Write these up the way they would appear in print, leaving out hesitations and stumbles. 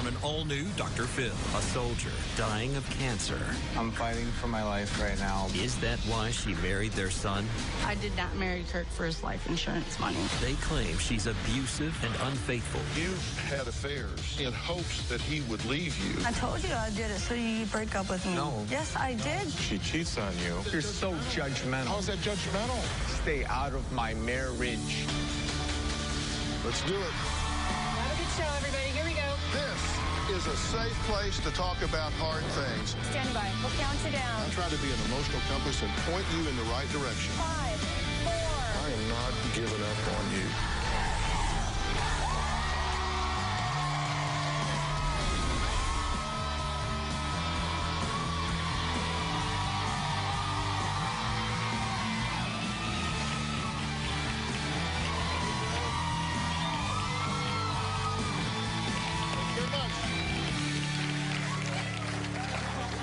from an all-new Dr. Phil, a soldier dying of cancer. I'm fighting for my life right now. Is that why she married their son? I did not marry Kirk for his life insurance money. They claim she's abusive and unfaithful. You had affairs in hopes that he would leave you. I told you I did it so you break up with me. No. Yes, I did. She cheats on you. You're so judgmental. How's that judgmental? Stay out of my marriage. Let's do it. Have a good show, everybody. Here we go. This is a safe place to talk about hard things. Stand by. We'll count you down. I try to be an emotional compass and point you in the right direction. 5, 4. I am not giving up on you.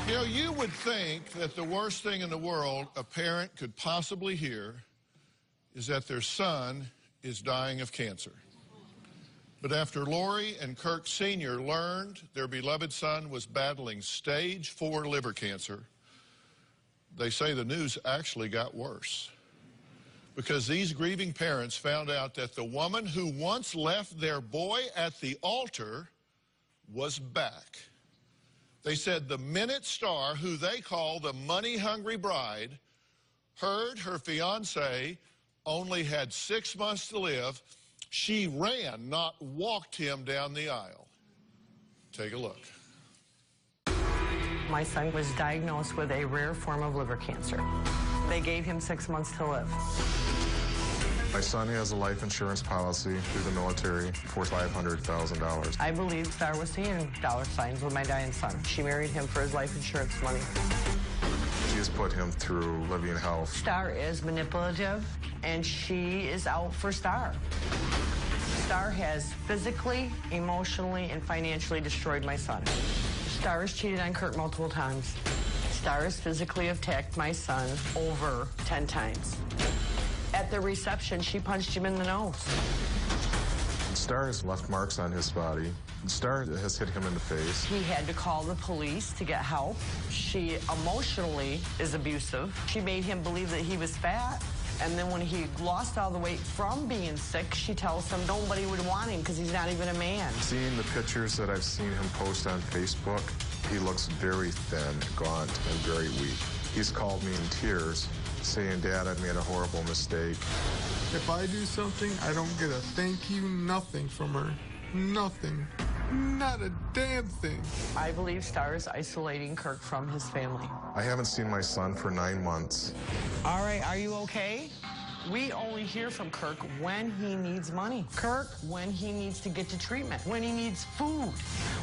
You know, you would think that the worst thing in the world a parent could possibly hear is that their son is dying of cancer. But after Laurie and Kirk Sr. learned their beloved son was battling stage 4 liver cancer, they say the news actually got worse. Because these grieving parents found out that the woman who once left their boy at the altar was back. They said the minute star, who they call the money-hungry bride, heard her fiancé only had 6 months to live, she ran, not walked him down the aisle. Take a look. My son was diagnosed with a rare form of liver cancer. They gave him 6 months to live. My son has a life insurance policy through the military for $500,000. I believe Star was seeing dollar signs with my dying son. She married him for his life insurance money. She has put him through living hell. Star is manipulative, and she is out for Star. Star has physically, emotionally, and financially destroyed my son. Star has cheated on Kirk multiple times. Star has physically attacked my son over 10 times. At the reception, she punched him in the nose. Star has left marks on his body. Star has hit him in the face. He had to call the police to get help. She emotionally is abusive. She made him believe that he was fat. And then when he lost all the weight from being sick, she tells him nobody would want him because he's not even a man. Seeing the pictures that I've seen him post on Facebook, he looks very thin, gaunt, and very weak. He's called me in tears, saying, "Dad, I've made a horrible mistake." If I do something, I don't get a thank you, nothing from her. Nothing. Not a damn thing. I believe Star is isolating Kirk from his family. I haven't seen my son for 9 months. All right, are you okay? We only hear from Kirk when he needs money. Kirk, when he needs to get to treatment, when he needs food.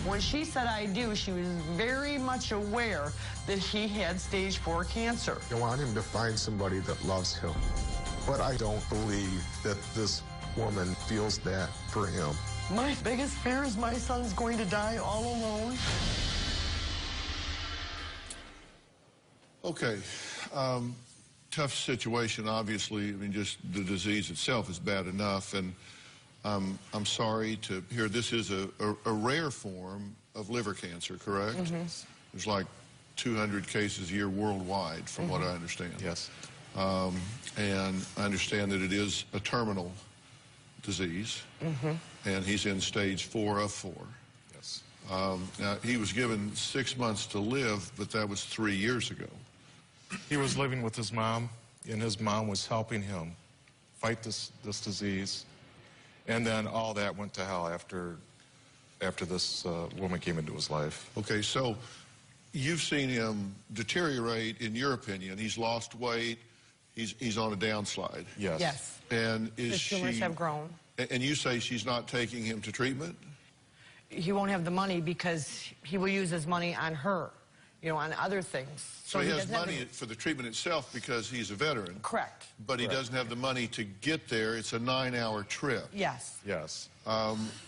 When she said I do, she was very much aware that he had stage 4 cancer. I want him to find somebody that loves him. But I don't believe that this woman feels that for him. My biggest fear is my son's going to die all alone. Okay. Tough situation, obviously. I mean, just the disease itself is bad enough, and I'm sorry to hear this is a rare form of liver cancer, correct? Mm-hmm. There's like 200 cases a year worldwide, from what I understand. Yes. And I understand that it is a terminal disease, and he's in stage 4 of 4. Yes. Now, he was given 6 months to live, but that was 3 years ago. He was living with his mom, and his mom was helping him fight this disease. And then all that went to hell after this woman came into his life. Okay, so you've seen him deteriorate, in your opinion. He's lost weight. He's on a downslide. Yes. Yes. And is The tumors have grown. And you say she's not taking him to treatment? He won't have the money because he will use his money on her, you know, on other things. So he has money for the treatment itself because he's a veteran. Correct. But he doesn't have the money to get there. It's a 9-hour trip. Yes. Yes.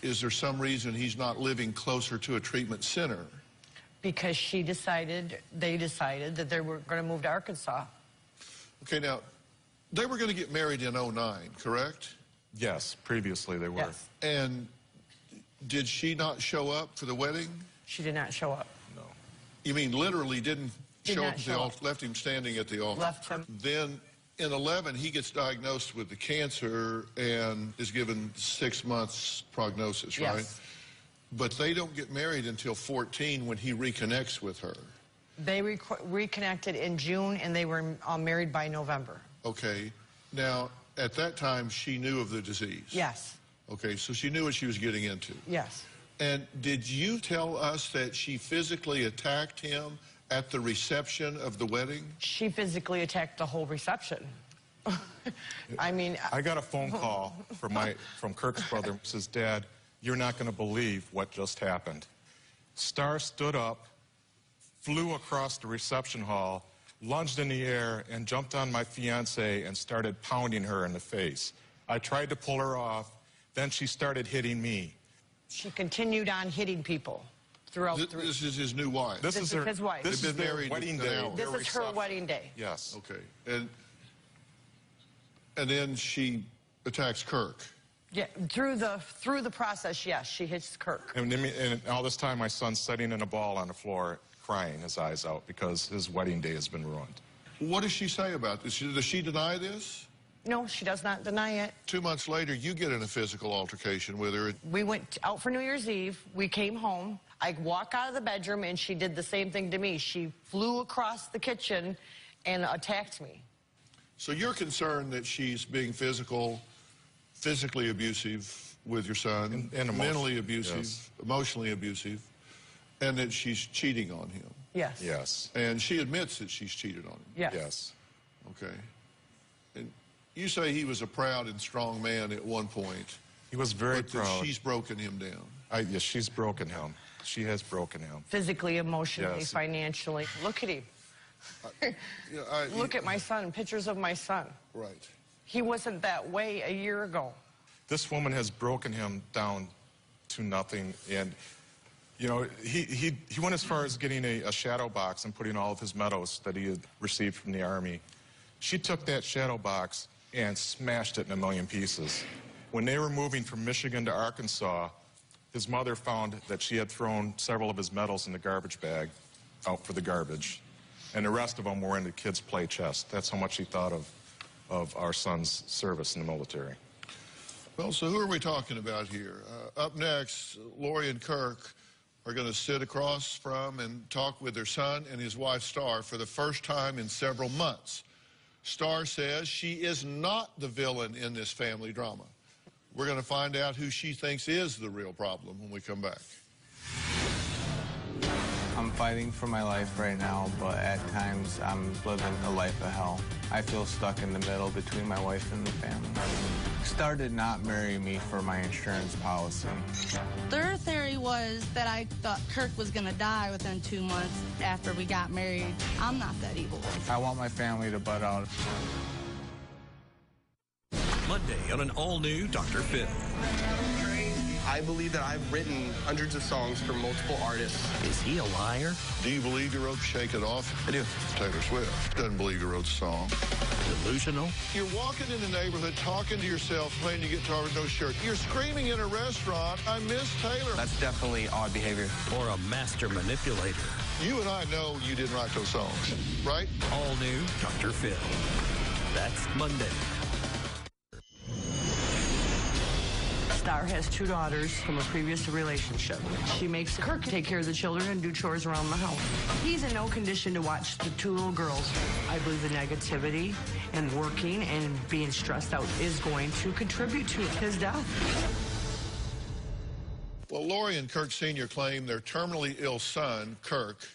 Is there some reason he's not living closer to a treatment center? Because they decided that they were going to move to Arkansas. Okay, now, they were going to get married in 2009, correct? Yes, previously they were. Yes. And Did she not show up for the wedding? She did not show up. No. You mean literally didn't show up at the altar, up. left him standing at the altar? Left him. Then in 11, he gets diagnosed with the cancer and is given 6 months prognosis, right? Yes. But they don't get married until 14 when he reconnects with her. They reconnected in June, and they were married by November. Okay. Now, at that time, she knew of the disease. Yes. Okay, so she knew what she was getting into. Yes. And did you tell us that she physically attacked him at the reception of the wedding? She physically attacked the whole reception. I mean... I got a phone call from Kirk's brother. Says, Dad, you're not going to believe what just happened. Star stood up, flew across the reception hall, lunged in the air, and jumped on my fiancée and started pounding her in the face. I tried to pull her off. Then she started hitting me. She continued on hitting people throughout. This is his new wife. This is his wife. This They've is been their married wedding an day. hour. This is her wedding day. Yes. Okay. And then she attacks Kirk. Yeah, through the process, yes, she hits Kirk. And all this time, my son's sitting in a ball on the floor, crying his eyes out because his wedding day has been ruined. What does she say about this? Does she deny this? No, she does not deny it. 2 months later, you get in a physical altercation with her. We went out for New Year's Eve. We came home. I walk out of the bedroom, and she did the same thing to me. She flew across the kitchen and attacked me. So you're concerned that she's being physically abusive with your son, and mentally abusive, yes. emotionally abusive, and that she's cheating on him. Yes. Yes. And she admits that she's cheated on him. Yes. Yes. Okay. And you say he was a proud and strong man at one point. He was very but that proud. she's broken him down. Yes, she's broken him. She has broken him. Physically, emotionally, Yes. financially. Look at him. Look at my son, pictures of my son. Right. He wasn't that way a year ago. This woman has broken him down to nothing. And, you know, he went as far as getting a shadow box and putting all of his medals that he had received from the Army. She took that shadow box and smashed it in a million pieces. When they were moving from Michigan to Arkansas, his mother found that she had thrown several of his medals in the garbage bag out for the garbage. And the rest of them were in the kids' play chest. That's how much he thought of our son's service in the military. Well, so who are we talking about here? Up next, Laurie and Kirk are going to sit across from and talk with their son and his wife, Star, for the first time in several months. Star says she is not the villain in this family drama. We're going to find out who she thinks is the real problem when we come back. I'm fighting for my life right now, but at times I'm living a life of hell. I feel stuck in the middle between my wife and the family. Star did not marry me for my insurance policy. Their theory was that I thought Kirk was going to die within 2 months after we got married. I'm not that evil. I want my family to butt out. Monday on an all-new Dr. Phil. I believe that I've written hundreds of songs for multiple artists. Is he a liar? Do you believe you wrote Shake It Off? I do. Taylor Swift doesn't believe you wrote the song. Delusional? You're walking in the neighborhood, talking to yourself, playing your guitar with no shirt. You're screaming in a restaurant, I miss Taylor. That's definitely odd behavior. Or a master manipulator? You and I know you didn't write those songs, right? All new Dr. Phil. That's Monday. Star has 2 daughters from a previous relationship. She makes Kirk take care of the children and do chores around the house. He's in no condition to watch the 2 little girls. I believe the negativity and working and being stressed out is going to contribute to his death. Well, Laurie and Kirk Sr. claim their terminally ill son, Kirk,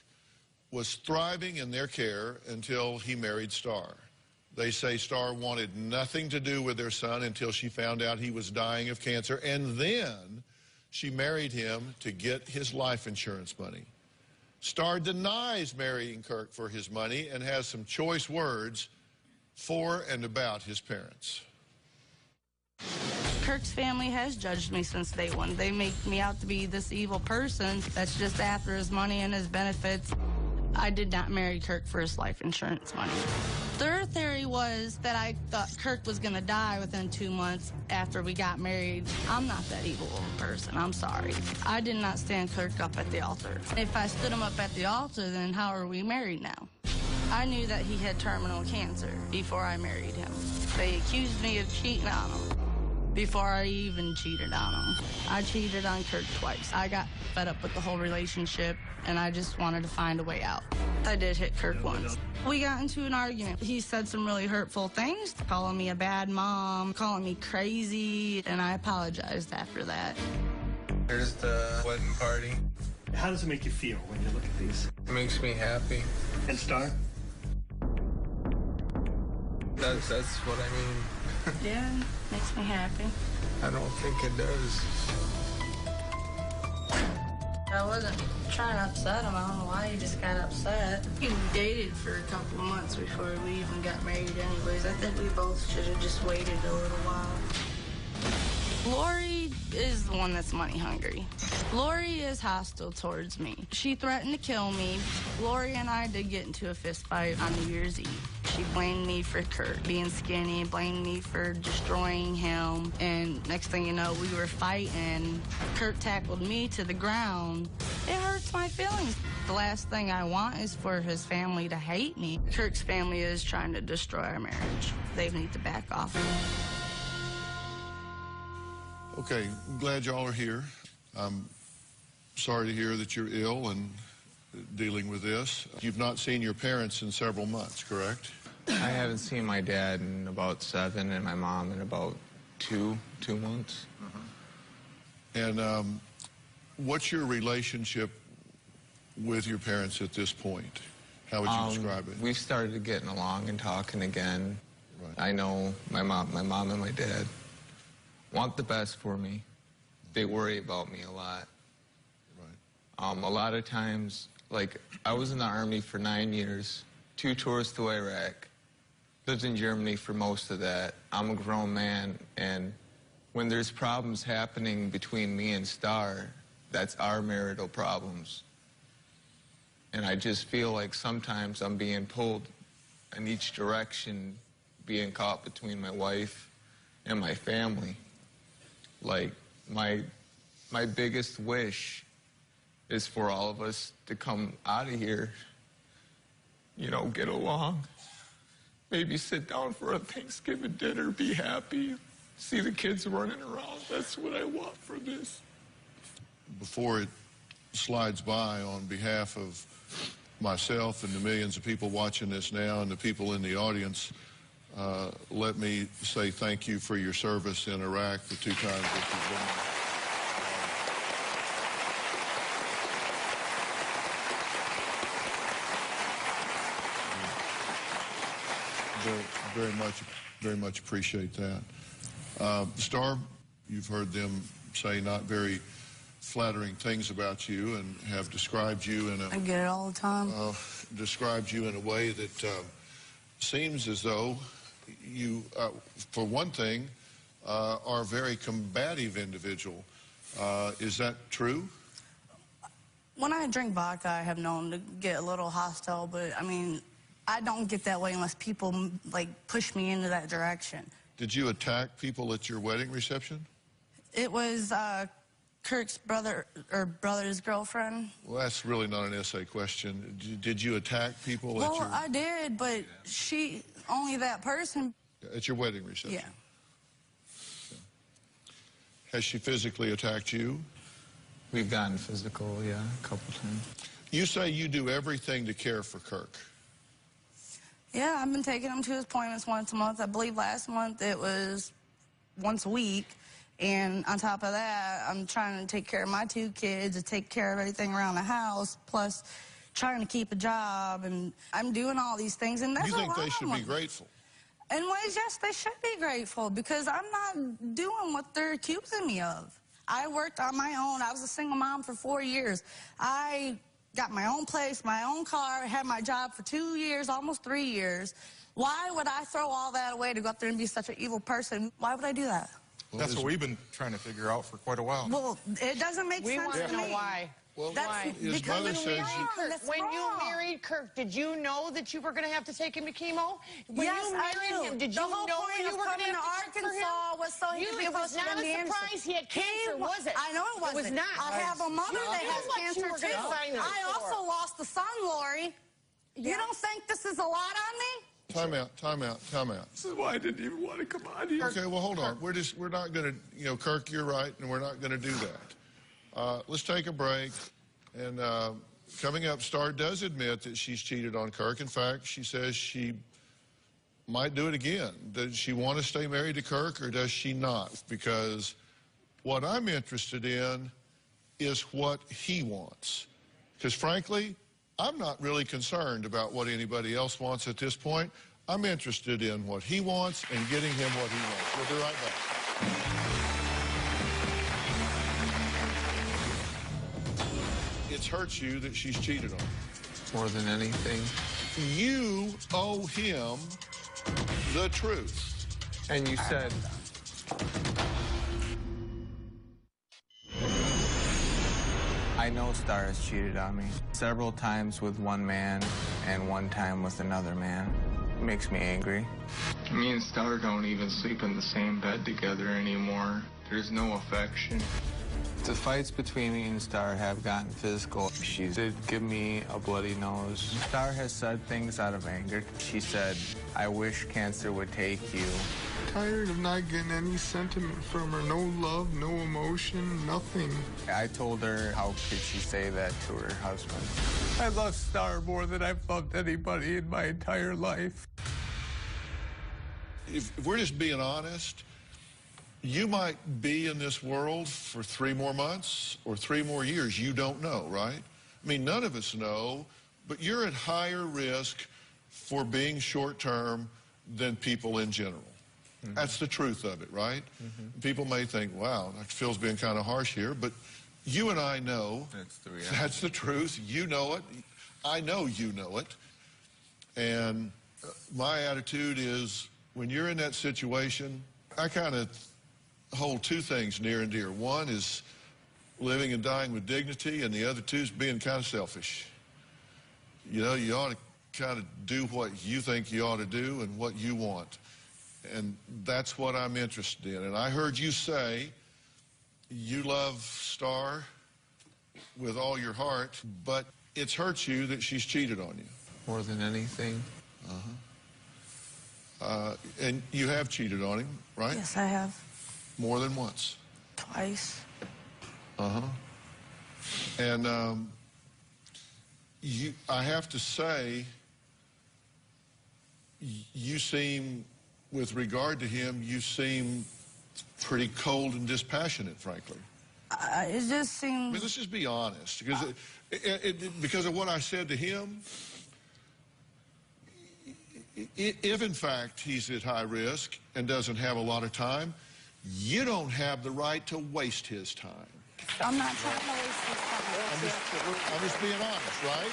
was thriving in their care until he married Star. They say Star wanted nothing to do with their son until she found out he was dying of cancer, and then she married him to get his life insurance money. Star denies marrying Kirk for his money and has some choice words for and about his parents. Kirk's family has judged me since day one. They make me out to be this evil person that's just after his money and his benefits. I did not marry Kirk for his life insurance money. Their theory was that I thought Kirk was going to die within 2 months after we got married. I'm not that evil of a person. I'm sorry. I did not stand Kirk up at the altar. If I stood him up at the altar, then how are we married now? I knew that he had terminal cancer before I married him. They accused me of cheating on him before I even cheated on him. I cheated on Kirk twice. I got fed up with the whole relationship, and I just wanted to find a way out. I did hit Kirk once. We got into an argument. He said some really hurtful things, calling me a bad mom, calling me crazy, and I apologized after that. Here's the wedding party. How does it make you feel when you look at these? It makes me happy. And Star? That's what I mean. Yeah, makes me happy. I don't think it does. I wasn't trying to upset him. I don't know why he just got upset. We dated for a couple of months before we even got married anyways. I think we both should have just waited a little while. Laurie is the one that's money hungry. Laurie is hostile towards me. She threatened to kill me. Laurie and I did get into a fist fight on New Year's Eve. She blamed me for Kirk being skinny, blamed me for destroying him. And next thing you know, we were fighting. Kirk tackled me to the ground. It hurts my feelings. The last thing I want is for his family to hate me. Kirk's family is trying to destroy our marriage. They need to back off. Okay, I'm glad y'all are here. I'm sorry to hear that you're ill and dealing with this. You've not seen your parents in several months, correct? I haven't seen my dad in about 7 and my mom in about 2 months. And what's your relationship with your parents at this point? How would you describe it? We've started getting along and talking again. Right. I know my mom and my dad want the best for me. They worry about me a lot. Right. A lot of times, like, I was in the Army for 9 years, 2 tours to Iraq, lived in Germany for most of that. I'm a grown man, and when there's problems happening between me and Star, that's our marital problems. And I just feel like sometimes I'm being pulled in each direction, being caught between my wife and my family. Like, my biggest wish is for all of us to come out of here, you know, get along, maybe sit down for a Thanksgiving dinner, be happy, see the kids running around. That's what I want for this. Before it slides by, on behalf of myself and the millions of people watching this now and the people in the audience, let me say thank you for your service in Iraq, the 2 times that you've been there. Very much appreciate that. Star, you've heard them say not very flattering things about you and have described you in a... I get it all the time. Described you in a way that seems as though you, for one thing, are a very combative individual. Is that true? When I drink vodka, I have known to get a little hostile, but I mean, I don't get that way unless people like push me into that direction. Did you attack people at your wedding reception? It was Kirk's brother's girlfriend. Well, that's really not an essay question. Did you attack people at your... Well, I did, but she, only that person. At your wedding reception? Yeah. Has she physically attacked you? We've gotten physical, yeah, a couple times. You say you do everything to care for Kirk. Yeah, I've been taking him to his appointments once a month. I believe last month it was once a week. And on top of that, I'm trying to take care of my 2 kids, to take care of everything around the house, plus trying to keep a job. And I'm doing all these things, and that's You think they should be grateful? In ways, yes, they should be grateful, because I'm not doing what they're accusing me of. I worked on my own. I was a single mom for 4 years. I got my own place, my own car, had my job for 2 years, almost 3 years. Why would I throw all that away to go up there and be such an evil person? Why would I do that? That's what we've been trying to figure out for quite a while. Well, it doesn't make sense to me. We want to know why. Well, That's his because mother says when you married Kirk, did you know that you were going to have to take him to chemo? When Yes, you married I knew. him, did you the whole know point you of were going coming to to have to Arkansas was so he could be it was closer not to a the answer. surprise he had cancer, was it? I know it wasn't. It was not. I have a mother that You has knew what cancer you were too. gonna sign up I for. also lost a son, Laurie. You don't think this is a lot on me? Time out. This is why I didn't even want to come on here. Okay, well, hold on. We're not going to, Kirk, you're right, and we're not going to do that. Let's take a break. And coming up, Star does admit that she's cheated on Kirk. In fact, she says she might do it again. Does she want to stay married to Kirk, or does she not? Because what I'm interested in is what he wants. Because, frankly, I'm not really concerned about what anybody else wants at this point. I'm interested in what he wants and getting him what he wants. We'll be right back. It's hurt you that she's cheated on you. More than anything. You owe him the truth. And you said... I know Star has cheated on me. Several times with one man and one time with another man. It makes me angry. Me and Star don't even sleep in the same bed together anymore. There's no affection. The fights between me and Star have gotten physical. She did give me a bloody nose. Star has said things out of anger. She said, I wish cancer would take you. Tired of not getting any sentiment from her. No love, no emotion, nothing. I told her, how could she say that to her husband? I love Star more than I've loved anybody in my entire life. If we're just being honest, you might be in this world for 3 more months or 3 more years. You don't know, right? I mean, none of us know, but you're at higher risk for being short-term than people in general. Mm-hmm. That's the truth of it, right? Mm-hmm. People may think, wow, Phil's being kind of harsh here, but you and I know that's the truth. You know it. I know you know it. And my attitude is, when you're in that situation, I kind of hold 2 things near and dear. One is living and dying with dignity, and the other 2 is being kind of selfish. You know, you ought to kind of do what you think you ought to do and what you want. And that's what I'm interested in. And I heard you say you love Star with all your heart, but it's hurt you that she's cheated on you. More than anything. And you have cheated on him, right? Yes, I have. More than once. Twice. And I have to say, you seem, with regard to him, you seem pretty cold and dispassionate, frankly. It just seems... I mean, let's just be honest, because because of what I said to him, if in fact he's at high risk and doesn't have a lot of time, you don't have the right to waste his time. I'm not trying to waste his time. I'm just being honest, right?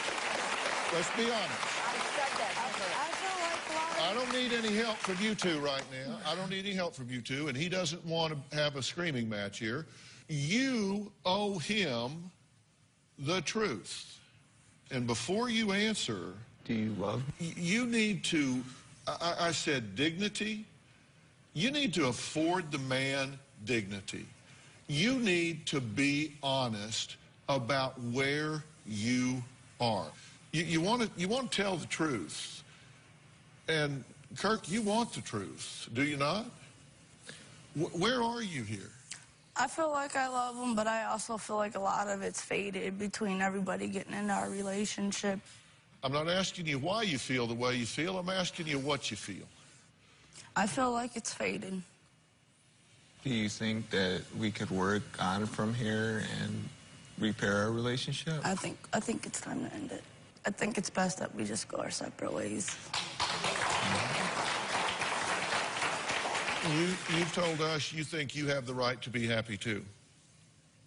Let's be honest. I feel like Laurie... I don't need any help from you 2 right now. I don't need any help from you 2, and he doesn't want to have a screaming match here. You owe him the truth. And before you answer... Do you love me? You need to, I said dignity. You need to afford the man dignity. You need to be honest about where you are. You want to tell the truth. And Kirk, you want the truth, do you not? Where are you here? I feel like I love him, but I also feel like a lot of it's faded between everybody getting into our relationship. I'm not asking you why you feel the way you feel. I'm asking you what you feel. I feel like it's faded. Do you think that we could work on from here and repair our relationship? I think it's time to end it. I think it's best that we just go our separate ways. You've told us you think you have the right to be happy too.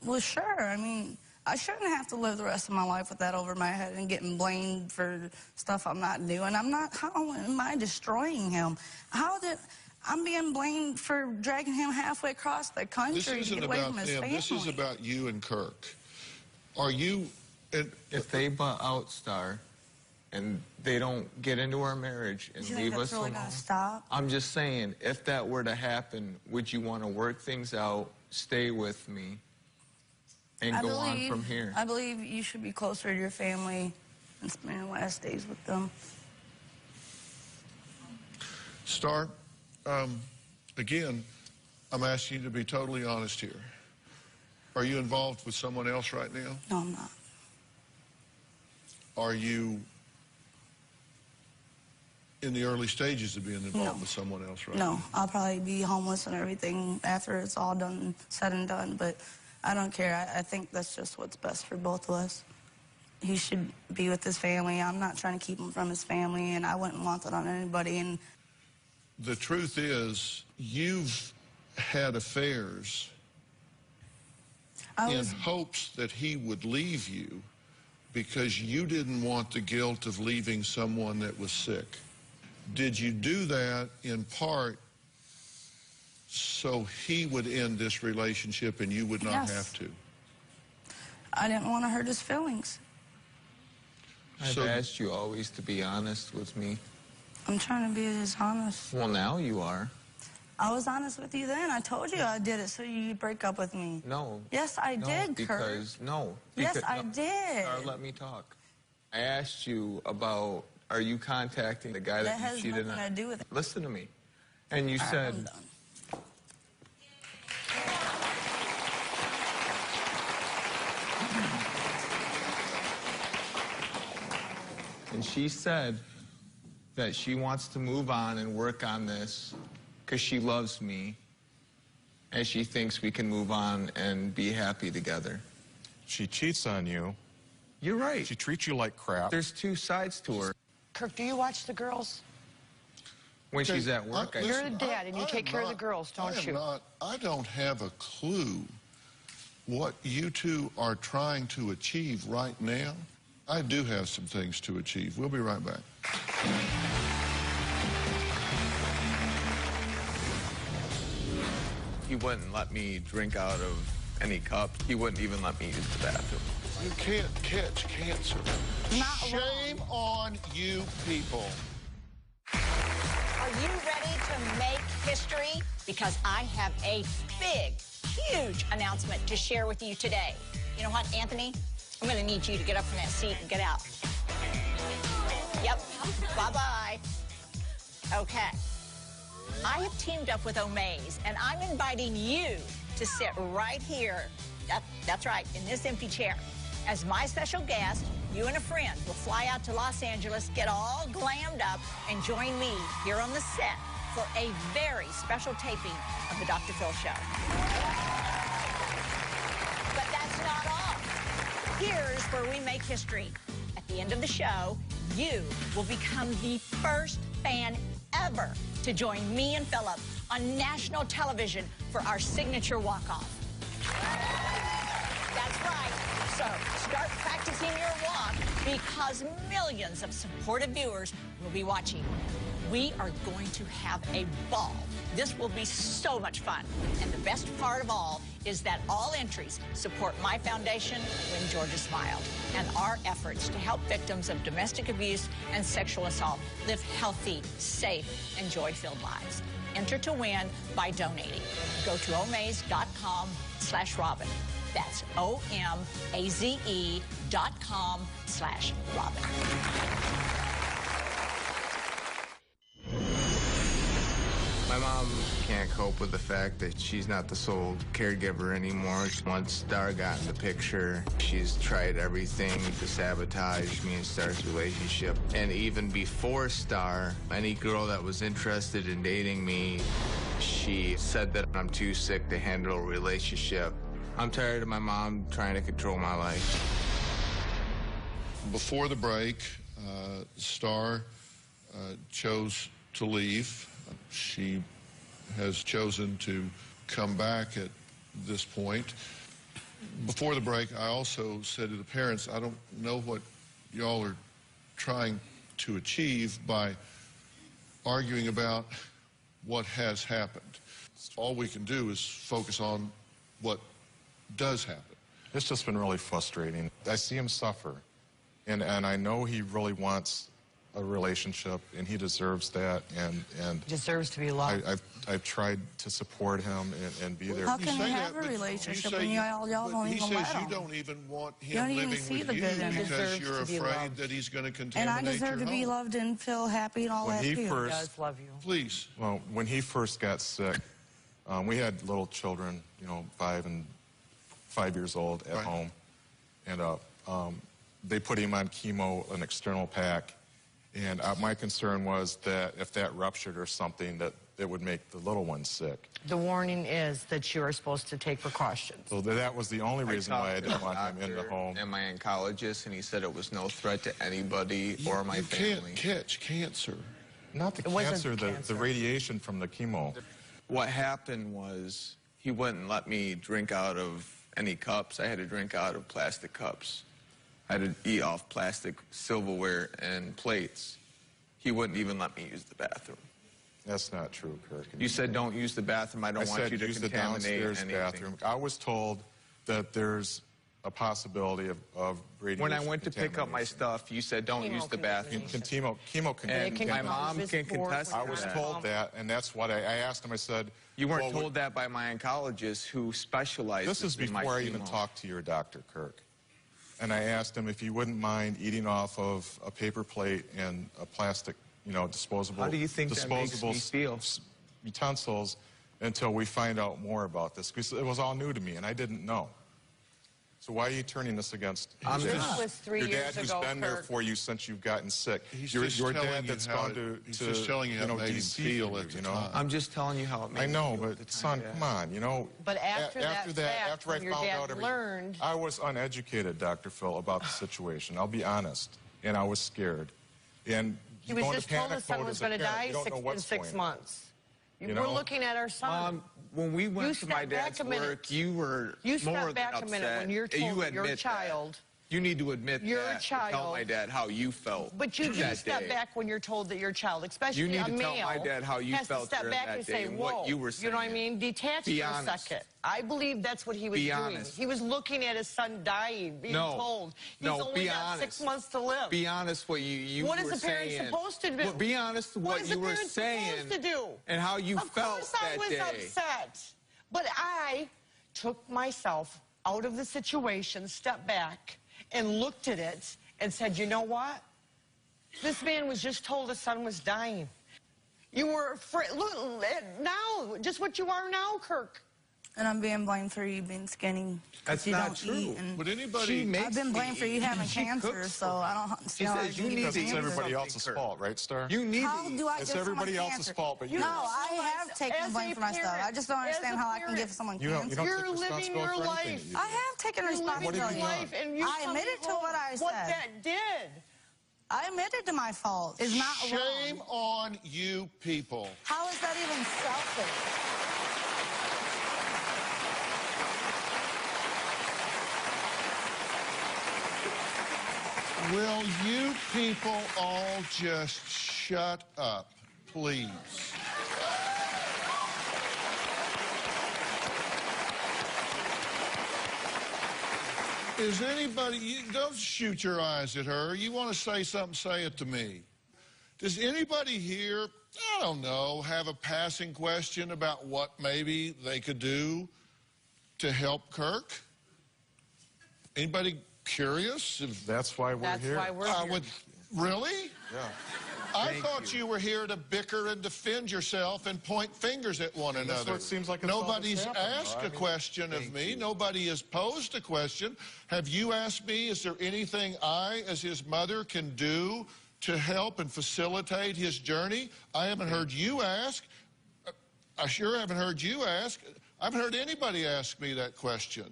Well, sure. I mean, I shouldn't have to live the rest of my life with that over my head and getting blamed for stuff I'm not doing. How am I destroying him? I'm being blamed for dragging him halfway across the country to get away from his family. This is about you and Kirk. Are you... If they butt out Star and they don't get into our marriage and leave us alone, stop? I'm just saying, if that were to happen, would you want to work things out, stay with me, and go on from here? I believe you should be closer to your family and spend your last days with them. Star, again, I'm asking you to be totally honest here. Are you involved with someone else right now? No, I'm not. Are you in the early stages of being involved with someone else right now? No, I'll probably be homeless and everything after it's all done, said and done, but I don't care. I think that's just what's best for both of us. He should be with his family. I'm not trying to keep him from his family, and I wouldn't want that on anybody. And the truth is, you've had affairs in hopes that he would leave you because you didn't want the guilt of leaving someone that was sick. Did you do that in part so he would end this relationship and you would not have to? I didn't want to hurt his feelings. I've asked you always to be honest with me. I'm trying to be as honest. Well, now you are. I was honest with you then. I told you I did it so you'd break up with me. No. Yes, I did, Kirk. Yes, I did. Star, let me talk. I asked you about, are you contacting the guy that you cheated on? That has nothing to do with it. Listen to me. And you said... I'm done. And she said that she wants to move on and work on this because she loves me and she thinks we can move on and be happy together. She cheats on you. You're right. She treats you like crap. There's two sides to her. Kirk, do you watch the girls? When she's at work, You're the dad, and you take care of the girls, don't you? I don't have a clue what you two are trying to achieve right now. I do have some things to achieve. We'll be right back. He wouldn't let me drink out of any cup. He wouldn't even let me use the bathroom. You can't catch cancer. Shame on you people. Are you ready to make history? Because I have a big, huge announcement to share with you today. You know what, Anthony? I'm going to need you to get up from that seat and get out. Yep. Bye-bye. Okay. I have teamed up with Omaze, and I'm inviting you to sit right here. That's right, in this empty chair. As my special guest, you and a friend will fly out to Los Angeles, get all glammed up, and join me here on the set for a very special taping of the Dr. Phil Show. But that's not all. Here's where we make history. At the end of the show, you will become the first fan ever to join me and Philip on national television for our signature walk-off. That's right. So start practicing your walk because millions of supportive viewers will be watching. We are going to have a ball. This will be so much fun. And the best part of all is that all entries support my foundation, When Georgia Smiled, and our efforts to help victims of domestic abuse and sexual assault live healthy, safe, and joy-filled lives. Enter to win by donating. Go to omaze.com/Robin. That's OMAZE.com/Robin. My mom can't cope with the fact that she's not the sole caregiver anymore. Once Star got in the picture, she's tried everything to sabotage me and Star's relationship. And even before Star, any girl that was interested in dating me, she said that I'm too sick to handle a relationship. I'm tired of my mom trying to control my life. Before the break, Star chose to leave. She has chosen to come back at this point. Before the break, I also said to the parents, I don't know what y'all are trying to achieve by arguing about what has happened. All we can do is focus on what does happen. It's just been really frustrating. I see him suffer, and I know he really wants a relationship, and he deserves that, and Deserves to be loved. I've tried to support him and be there. How can you have a relationship when y'all don't even let him? He says you don't even want You him don't even living see with the you good in him. because you're Deserves to be afraid loved. that he's going to And contaminate I deserve to your be home. loved and feel happy and all When that he too. He first, does love you. Please. well, when he first got sick, we had little children, 5 years old at home, and they put him on chemo, an external pack, and my concern was that if that ruptured or something, that it would make the little one sick. The warning is that you are supposed to take precautions. So that was the only reason why I didn't want him in the home. And my oncologist, and he said it was no threat to anybody or my family. You can't catch cancer. Not the It wasn't cancer, the cancer. radiation from the chemo. What happened was he wouldn't let me drink out of any cups. I had to drink out of plastic cups. I had to eat off plastic silverware and plates. He wouldn't even let me use the bathroom. That's not true, Kirk. You said don't use the bathroom. I don't want you to use the contaminate downstairs anything. bathroom. I was told that there's a possibility of radiation. When I went to pick up my stuff, you said don't use the bathroom. Chemo can And contaminate. my mom can contest I was told that, and that's what I asked him. I said, You weren't well, told that by my oncologist who specializes this is in my before I even chemo. talked to your doctor, Kirk. And I asked him if he wouldn't mind eating off of a paper plate and a plastic, disposable. How do you think that makes me feel? Utensils until we find out more about this, because it was all new to me and I didn't know. So why are you turning this against This was 3 your years dad who's ago, been there Kirk. for you since you've gotten sick? He's Your just dad telling you that's how gone it- to he's just telling you how it made him DC feel for at the you, time. I'm just telling you how it made I me know, feel at but the son, time, come Dad. on, But after that, after I your found dad out everything, learned. I was uneducated, Dr. Phil, about the situation. I'll be honest, and I was scared. And He you was go into just told panic his son mode was as a going to parent. die You don't know in what's 6 going on. months. You We're know? looking at our son. Mom, when we went to my step back dad's a minute. work, you were You more step than back a upset. minute when you're told You that your admit child. that. You need to admit Your that. child- Tell my dad how you felt. But you do that step day. back when you're told that your child, especially You need a to tell male, my dad how you has felt to step during back that and day say, and whoa. what you were You know what I saying. mean? Detach Be for honest. a second. I believe that's what he was Be doing. honest. He was looking at his son dying, being No. told he's No, only be got honest. 6 months to live. Be honest what you What were is the parent saying. supposed to do? Well, be honest to what is you the were parent saying supposed to do? and how you Of felt course I that was day. upset. But I took myself out of the situation, stepped back, and looked at it and said, you know what? This man was just told his son was dying. You were afraid. Look, now, just what you are now, Kirk. And I'm being blamed for you being skinny. 'cause That's you not don't true. eat. And Would anybody... I've been blamed for you having cancer, so I don't see how says I you can need get to It's eat everybody something, else's Kirk. fault, right, Star? You need How to eat. do I It's give everybody someone else's cancer? fault, but you No, don't. I have taken As blame a for myself. parent, I just don't as understand a how I can give parent, someone You don't cancer. take You're living responsibility your for anything life. that you I do. have taken You're living responsibility. What have you your done? life, and you I admitted to what I What said. that did. I admitted to my fault. It's not Shame wrong. on you people. How is that even selfish? Will you people all just shut up, please? Is anybody, don't shoot your eyes at her. You want to say something, say it to me. Does anybody here, I don't know, have a passing question about what maybe they could do to help Kirk? Anybody curious? That's why we're here. That's why we're here. Really? Yeah. I thought you were here to bicker and defend yourself and point fingers at one That's another. what it seems like it's all that's Nobody's happened, asked though. a question of me. Nobody has posed a question. Have you asked me, is there anything I, as his mother, can do to help and facilitate his journey? I haven't heard you ask. I sure haven't heard you ask. I haven't heard anybody ask me that question.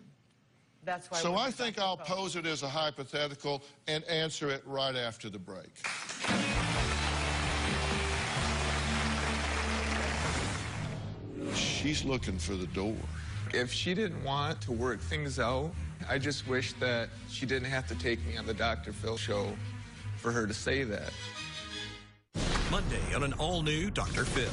That's why. So we're I think I'll pose it as a hypothetical and answer it right after the break. She's looking for the door. If she didn't want to work things out, I just wish that she didn't have to take me on the Dr. Phil show for her to say that. Monday on an all-new Dr. Phil.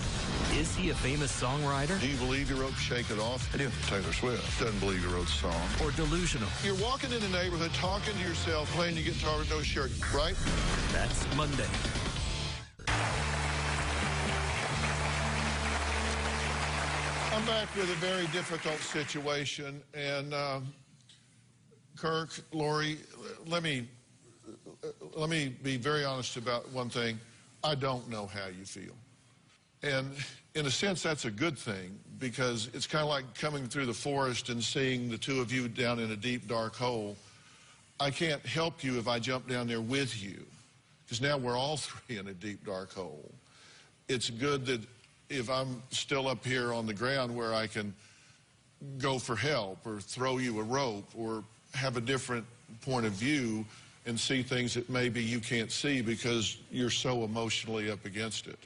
Is he a famous songwriter? Do you believe he wrote Shake It Off? I do. Taylor Swift doesn't believe he wrote the song. Or delusional? You're walking in the neighborhood, talking to yourself, playing your guitar with no shirt, right? That's Monday. I'm back with a very difficult situation, and Kirk, Laurie, let me be very honest about one thing. I don't know how you feel. And in a sense, that's a good thing, because it's kind of like coming through the forest and seeing the two of you down in a deep, dark hole. I can't help you if I jump down there with you, because now we're all three in a deep, dark hole. It's good that if I'm still up here on the ground where I can go for help or throw you a rope or have a different point of view and see things that maybe you can't see because you're so emotionally up against it.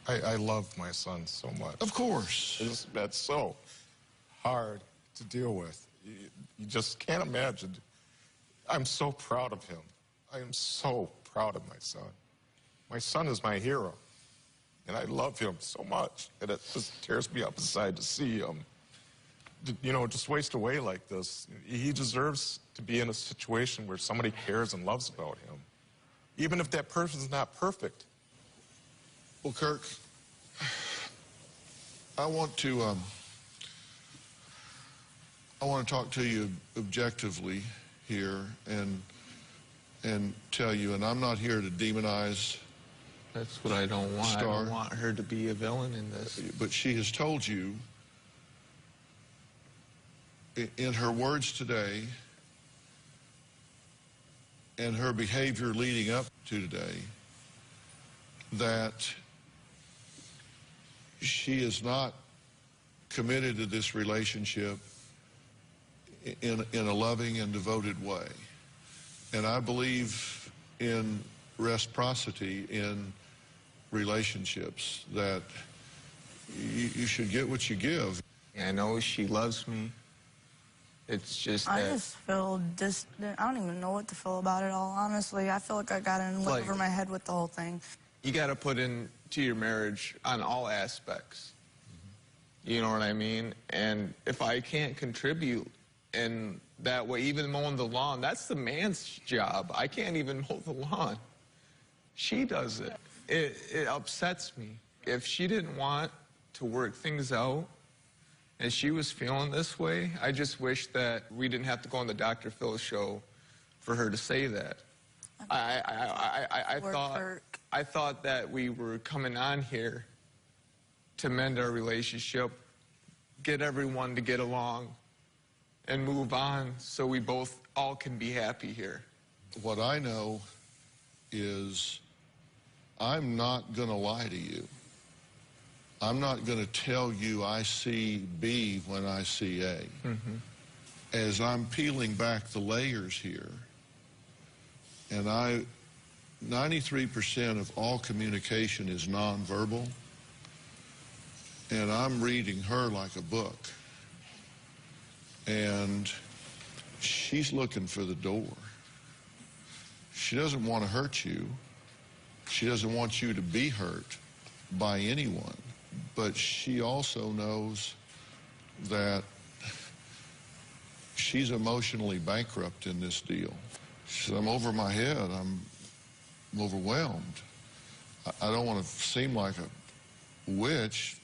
I love my son so much. Of course. That's so hard to deal with. You just can't imagine. I'm so proud of him. I am so proud of my son. My son is my hero, and I love him so much, and it just tears me up inside to see him, you know, just waste away like this. He deserves to be in a situation where somebody cares and loves about him, even if that person's not perfect. Well, Kirk, I want to talk to you objectively here and tell you, and I'm not here to demonize. That's what I don't want. Star. I don't want her to be a villain in this. But she has told you, in her words today, and her behavior leading up to today, that she is not committed to this relationship in a loving and devoted way. And I believe in reciprocity in relationships, that you should get what you give. I know she loves me. It's just that... I just feel distant. I don't even know what to feel about it all, honestly. I feel like I got in over my head with the whole thing. You got to put into your marriage on all aspects. You know what I mean? And if I can't contribute in that way, even mowing the lawn, that's the man's job. I can't even mow the lawn. She does it. It upsets me. If she didn't want to work things out and she was feeling this way, I just wish that we didn't have to go on the Dr. Phil show for her to say that. I thought that we were coming on here to mend our relationship, get everyone to get along, and move on so we all can be happy here. What I know is I'm not going to lie to you. I'm not going to tell you I see B when I see A. As I'm peeling back the layers here, and 93% of all communication is nonverbal, and I'm reading her like a book. And she's looking for the door. She doesn't want to hurt you. She doesn't want you to be hurt by anyone. But she also knows that she's emotionally bankrupt in this deal. She said, I'm over my head. I'm overwhelmed. I don't want to seem like a witch,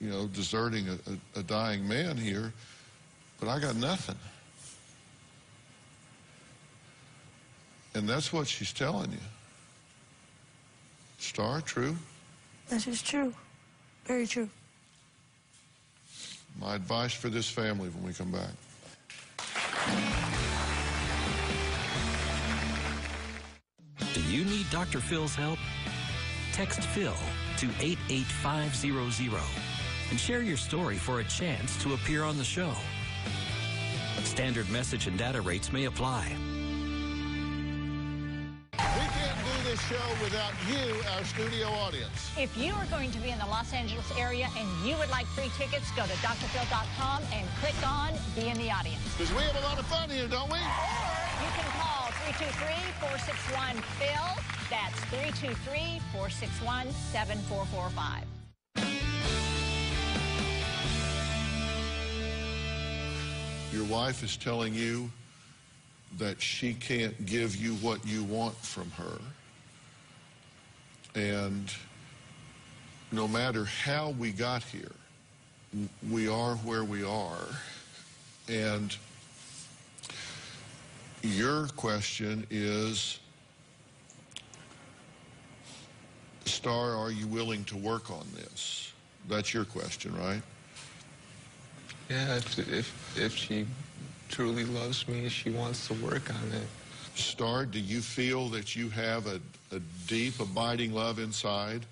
you know, deserting a dying man here, but I got nothing. And that's what she's telling you. Star, true? This is true. Very true. My advice for this family when we come back. Do you need Dr. Phil's help? Text Phil to 88500 and share your story for a chance to appear on the show. Standard message and data rates may apply. We can't do this show without you, our studio audience. If you are going to be in the Los Angeles area and you would like free tickets, go to drphil.com and click on Be in the Audience. Because we have a lot of fun here, don't we? Or you can call 323-461-PHIL. That's 323-461-7445. Your wife is telling you that she can't give you what you want from her. And no matter how we got here, we are where we are. And your question is, Star, are you willing to work on this? That's your question, right? Yeah, if she truly loves me, she wants to work on it. Star, do you feel that you have a deep, abiding love inside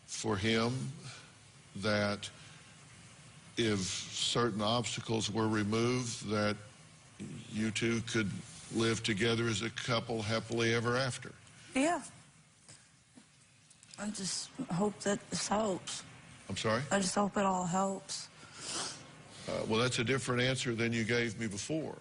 for him, that if certain obstacles were removed, that you two could live together as a couple happily ever after? Yeah. I just hope that this helps. I'm sorry? I just hope it all helps. Well, that's a different answer than you gave me before.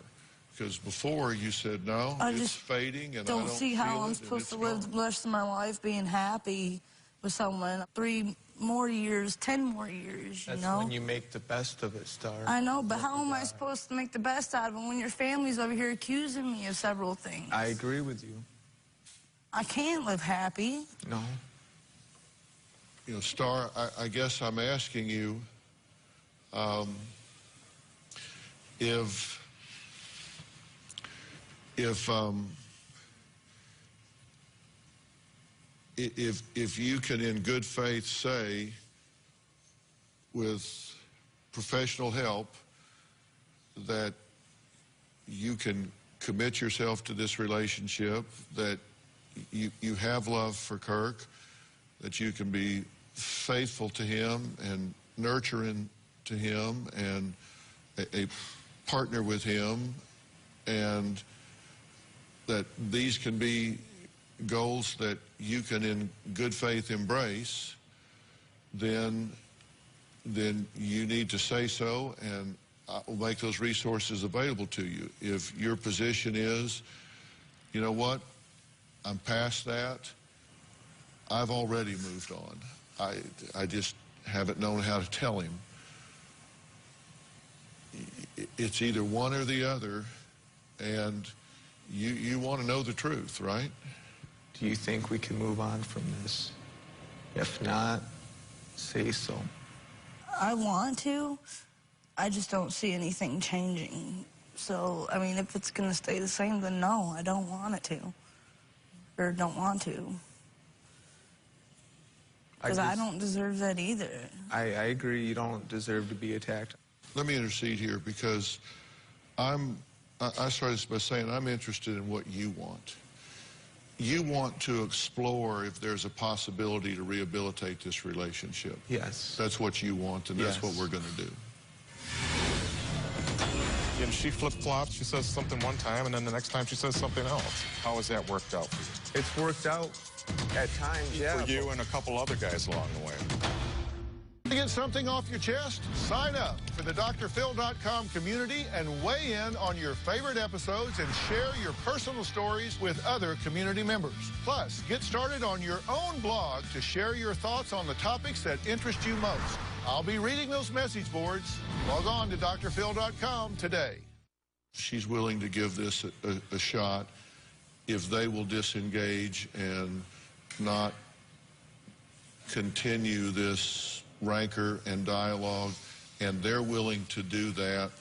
Because before you said, no, it's fading, and I don't see how I'm feel supposed to live the rest of my life being happy with someone. 3 more years, 10 more years, you know? That's when you make the best of it, Star. I know, but how am I supposed to make the best out of it when your family's over here accusing me of several things? I agree with you. I can't live happy. No. You know, Star, I guess I'm asking you, if you can in good faith say, with professional help, that you can commit yourself to this relationship, that you have love for Kirk, that you can be faithful to him and nurturing to him and a partner with him, and that these can be goals that you can in good faith embrace, then you need to say so, and I will make those resources available to you. If your position is, you know what, I'm past that, I've already moved on. I just haven't known how to tell him. It's either one or the other, and you want to know the truth, right? Do you think we can move on from this? If not, say so. I want to. I just don't see anything changing. So, I mean, if it's going to stay the same, then no, I don't want it to. Or don't want to. Because I don't deserve that either. I agree, you don't deserve to be attacked. Let me intercede here, because I started by saying I'm interested in what you want. You want to explore if there's a possibility to rehabilitate this relationship. Yes. That's what you want, and that's what we're going to do. And she flip-flops. She says something one time, and then the next time she says something else. How has that worked out for you? It's worked out at times, yeah. For you and a couple other guys along the way. To get something off your chest, sign up for the drphil.com community and weigh in on your favorite episodes and share your personal stories with other community members. Plus, get started on your own blog to share your thoughts on the topics that interest you most. I'll be reading those message boards. Log on to drphil.com today. She's willing to give this a shot if they will disengage and not continue this rancor and dialogue, and they're willing to do that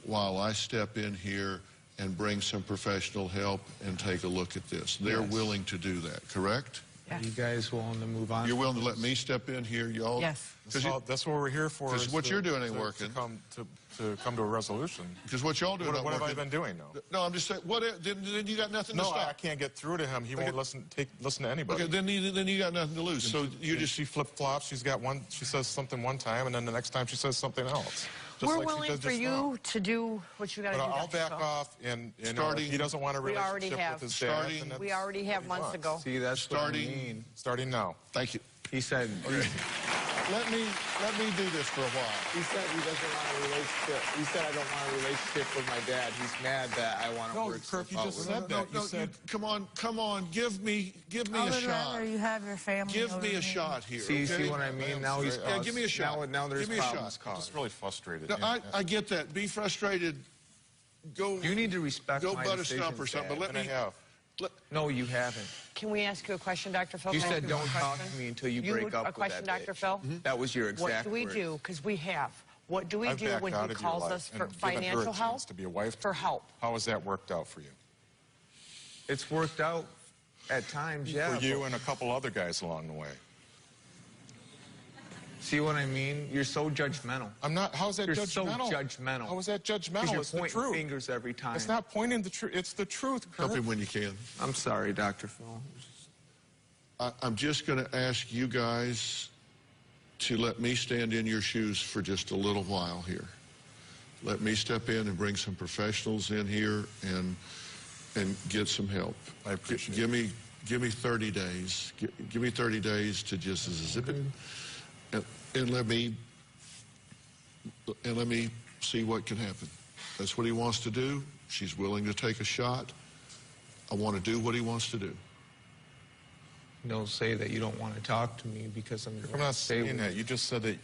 while I step in here and bring some professional help and take a look at this. They're willing to do that, correct? Yeah. You guys willing to move on? You're willing to let me step in here, y'all? Yes. That's what we're here for. Because what you're doing ain't working. To come to a resolution. Because what y'all doing ain't working. What have I been doing, though? No, I'm just saying, then you got nothing to stop. No, I can't get through to him. He won't listen to anybody. Okay, then you got nothing to lose. So she flip-flops. She says something one time, and then the next time she says something else. We're willing for you to do what you got to do. But I'll back off, and if he doesn't want a relationship with his dad. We already have months ago. See, that's what I mean. Starting now. Thank you. He said... Okay. let me do this for a while. He said he doesn't want a relationship. He said I don't want a relationship with my dad. He's mad that I want to work Kirk, you just said No, that. You said, come on, give me a shot. You have your family. Give me a shot here. See what I mean? Now he's yeah, give me a shot. Now there's give me problems a shot. I'm just really frustrated. No, I get that. Be frustrated. Go. You need to respect go my butt a decisions, stump or something. But let me. No, you haven't. Can we ask you a question, Dr. Phil? You Can I said ask you a don't talk question? to me until you break up A with question, that Dr. bitch. Phil? That was your exact What do we words. do? Because we have. What do we I've do backed when out he of your calls life us for and given her a financial chance help? to be a wife. For help. How has that worked out for you? It's worked out at times, yeah. For you and a couple other guys along the way. See what I mean? You're so judgmental. I'm not. How's that You're judgmental? so judgmental. How is that judgmental? It's You're the truth. pointing fingers every time. It's not pointing the truth. It's the truth, Kirk. Help him when you can. I'm sorry, Dr. Phil. I'm just going to ask you guys to let me stand in your shoes for just a little while here. Let me step in and bring some professionals in here and get some help. I appreciate it. Give me 30 days. Give me 30 days to just zip it, and let me see what can happen. That's what he wants to do. She's willing to take a shot. I want to do what he wants to do. Don't say that you don't want to talk to me because I'm not saying that. You just said that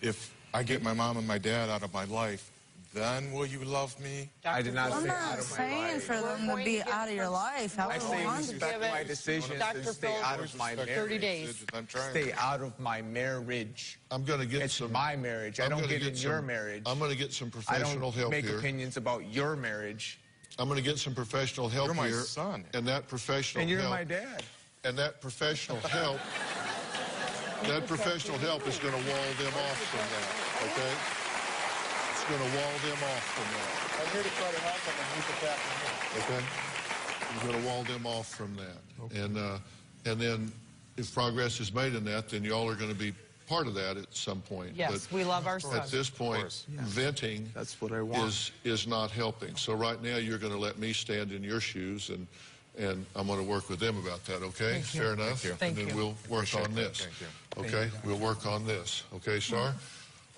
if I get my mom and my dad out of my life, then will you love me? I did not I'm say not out of my saying life. for them to be out of your life. I say respect my decisions and stay out of my marriage. 30 days. I'm trying. Stay out of my marriage. I'm going to get It's some. my marriage. I don't get in your marriage. I'm going to get some I professional don't help make here. opinions about your marriage. I'm going to get some professional help You're my here. son. And that professional And you're help. my dad. And that professional help. That professional help is going to wall them off from that. Okay. It's going to wall them off from that. I'm here to try to help them, and he's attacking me. Okay? You're going to wall them off from that. Okay. And then if progress is made in that, then y'all are going to be part of that at some point. Yes, but we love our son. at this point, venting That's what I want. is not helping. So right now you're going to let me stand in your shoes, and I'm going to work with them about that, okay? Fair enough? Thank you. And then we'll work on this. Thank you. Okay? We'll work on this. Okay, Star?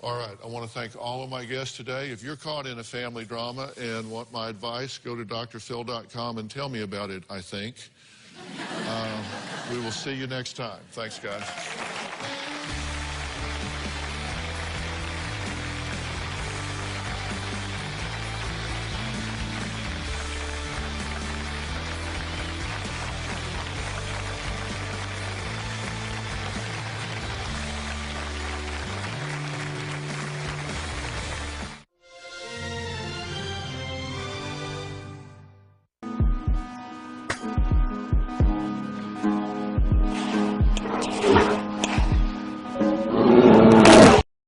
All right, I want to thank all of my guests today. If you're caught in a family drama and want my advice, go to drphil.com and tell me about it, I think. We will see you next time. Thanks, guys.